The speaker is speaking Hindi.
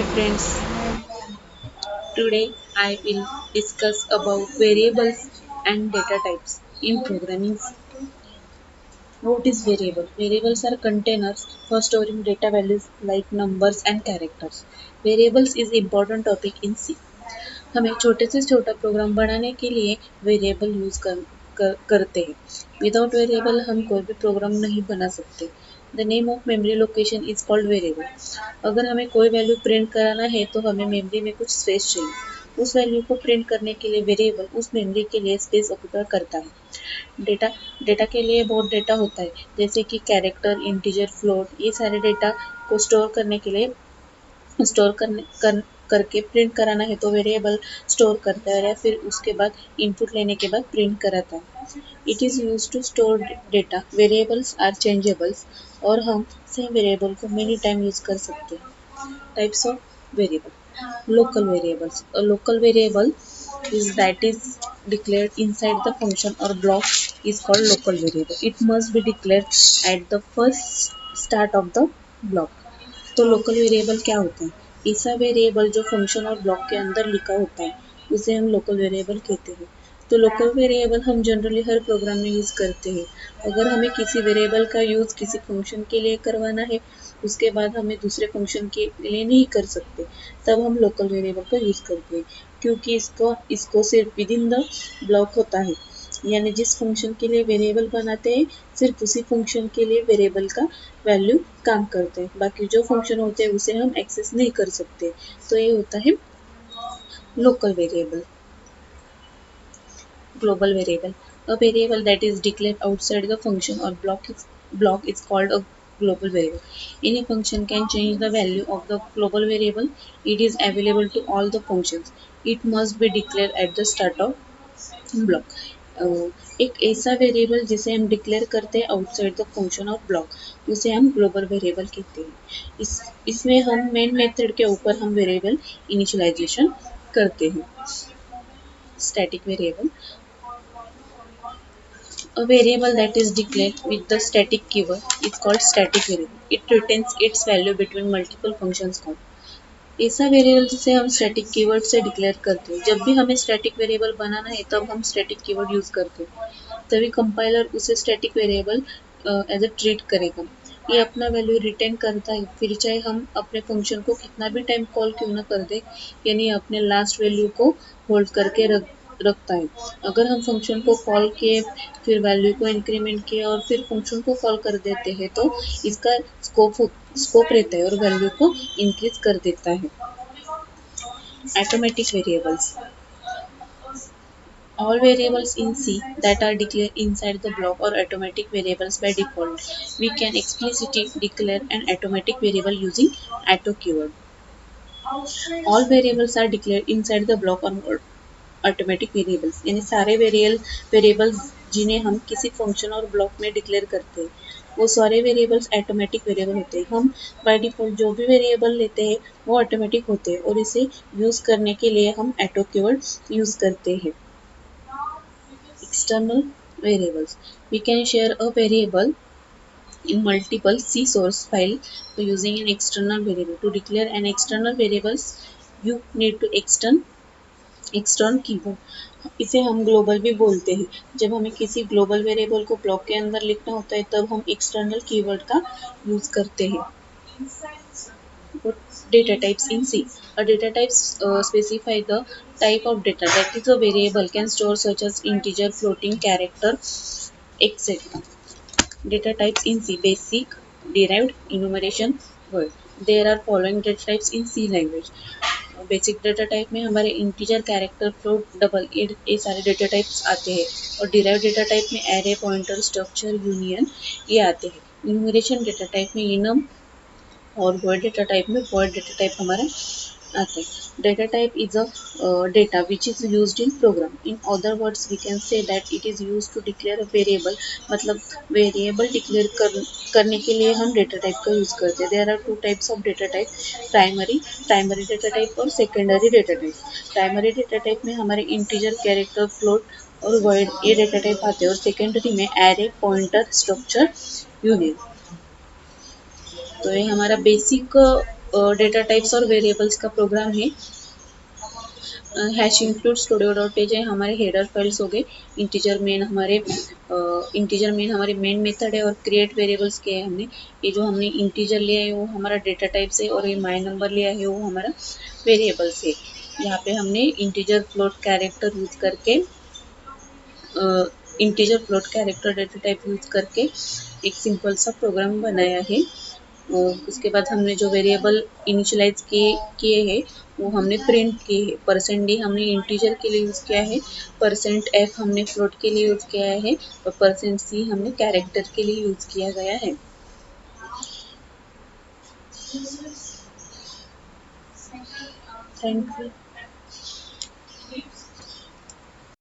Hi friends, today I will discuss about variables and data types in programming. What is variable? Variables are containers for storing data values like numbers and characters. Variables is important topic in C. हमें छोटे से छोटा प्रोग्राम बनाने के लिए वेरिएबल यूज करते हैं. विदाउट वेरिएबल हम कोई भी प्रोग्राम नहीं बना सकते. The name of memory location is called variable. अगर हमें कोई वैल्यू प्रिंट कराना है तो हमें मेमोरी में कुछ स्पेस चाहिए. उस वैल्यू को प्रिंट करने के लिए वेरिएबल उस मेमोरी के लिए स्पेस ऑक्यूपाई करता है. डेटा डेटा के लिए बहुत डेटा होता है, जैसे कि कैरेक्टर, इंटीजर, फ्लोट. ये सारे डेटा को स्टोर करने के लिए स्टोर करके प्रिंट कराना है तो वेरिएबल स्टोर करता है, या फिर उसके बाद इनपुट लेने के बाद प्रिंट कराता है. It is use to store data. Variables are changeables और हम सेम वेरिएबल को मेनी टाइम यूज कर सकते हैं. Types of variable. Local variables. A local variable is that is declared inside the function or block is called local variable. It must be declared at the first start of the block. तो लोकल वेरिएबल क्या होता है? ऐसा वेरिएबल जो फंक्शन और ब्लॉक के अंदर लिखा होता है उसे हम लोकल वेरिएबल कहते हैं. तो लोकल वेरिएबल हम जनरली हर प्रोग्राम में यूज़ करते हैं. अगर हमें किसी वेरिएबल का यूज़ किसी फंक्शन के लिए करवाना है, उसके बाद हमें दूसरे फंक्शन के लिए नहीं कर सकते, तब हम लोकल वेरिएबल का यूज़ करते हैं, क्योंकि इसको सिर्फ विद इन द ब्लॉक होता है. यानी जिस फंक्शन के लिए वेरिएबल बनाते हैं सिर्फ उसी फंक्शन के लिए वेरिएबल का वैल्यू काम करते हैं. बाकी जो फंक्शन होते हैं उसे हम एक्सेस नहीं कर सकते. तो ये होता है local variable. Global variable. A variable that is declared outside the function or block is called a global variable. Any function can change the value of the global variable. It is available to all the functions. It must be declared at the start of block. एक ऐसा वेरिएबल जिसे हम डिक्लेयर करते हैं आउटसाइड द फंक्शन और ब्लॉक उसे हम ग्लोबल वेरिएबल कहते हैं. इसमें हम मेन मेथड के ऊपर हम वेरिएबल इनिशियलाइजेशन करते हैं. Static variable. A variable that is declared with the static keyword is called static variable. It retains its value between multiple functions called. ऐसा वेरिएबल जिसे हम स्टैटिक कीवर्ड से डिक्लेयर करते हैं. जब भी हमें स्टैटिक वेरिएबल बनाना है तब हम स्टैटिक कीवर्ड यूज़ करते हैं. तभी कंपाइलर उसे static variable as a treat करेगा. ये अपना वैल्यू रिटेन करता है, फिर चाहे हम अपने फंक्शन को कितना भी टाइम कॉल क्यों ना कर दे, यानी अपने लास्ट वैल्यू को होल्ड करके रखता है. अगर हम फंक्शन को कॉल किए, फिर वैल्यू को इंक्रीमेंट किए और फिर फंक्शन को कॉल कर देते हैं तो इसका स्कोप रहता है और वैल्यू को इंक्रीज कर देता है. Automatic variables. All variables in C that are declared inside the block are automatic variables by default. We can explicitly declare an automatic variable using auto keyword. All variables are declared inside the block or automatic variables, यानी सारे वेरिएबल्स जिन्हें हम किसी फंक्शन और ब्लॉक में डिक्लेयर करते हैं वो सारे वेरिएबल्स ऑटोमेटिक वेरिएबल होते हैं. हम बाय डिफ़ॉल्ट जो भी वेरिएबल लेते हैं वो ऑटोमेटिक होते हैं और इसे यूज़ करने के लिए हम ऑटो कीवर्ड यूज़ करते हैं. External variables. We can share a variable in multiple C source file using an external variable. To declare an external variables, you need to extern keyword. इसे हम ग्लोबल भी बोलते हैं. जब हमें किसी ग्लोबल वेरिएबल को ब्लॉक के अंदर लिखना होता है तब हम एक्सटर्नल कीवर्ड का यूज करते हैं. Data types in C. A data type specify the type of data that is a variable can store, such as integer, floating, character, etc. Data types in C. Basic, derived, enumeration, word. There are following data types in C language. Basic data type में हमारे इंटीजर, कैरेक्टर, फ्लोट, डबल ये सारे डेटा टाइप्स आते हैं. और डिराइव डेटा टाइप में एरे, पॉइंटर, स्ट्रक्चर, यूनियन ये आते हैं. न्यूमरेशन डेटा टाइप में इनम और वर्ड डेटा टाइप में वर्ड डेटा टाइप हमारा आता है. Data type is a data which is used in program. In other words we can say that it is used to declare a variable. मतलब वेरिएबल डिक्लेयर करने के लिए हम डेटा टाइप का यूज़ करते हैं. There are two types of data type. Primary data type और secondary data type. Primary data type में हमारे इंटीजर, कैरेक्टर, फ्लोट और वर्ड ये डेटा टाइप आते हैं. और सेकेंडरी में एरे, पॉइंटर, स्ट्रक्चर, यूनियन. तो ये हमारा बेसिक डेटा टाइप्स और वेरिएबल्स का प्रोग्राम है। Hash include studio dot h है, हमारे हेडर फाइल्स हो गए। इंटीजर मेन हमारे मेन मेथड है और क्रिएट वेरिएबल्स के है हमने। ये जो हमने इंटीजर लिया है वो हमारा डेटा टाइप्स है और ये माई नंबर लिया है वो हमारा वेरिएबल्स है। यहाँ पे हमने इंटीजर फ्लोट कैरेक्टर यूज करके integer float character data type use करके एक सिंपल सा प्रोग्राम बनाया है। उसके बाद हमने जो वेरिएबल इनिशियलाइज किए हैं वो हमने प्रिंट किए हैं। %d हमने इंटीजर के लिए यूज़ किया है, %f हमने फ्लोट के लिए यूज़ किया है और %c हमने कैरेक्टर के लिए यूज़ किया गया है। Thank you.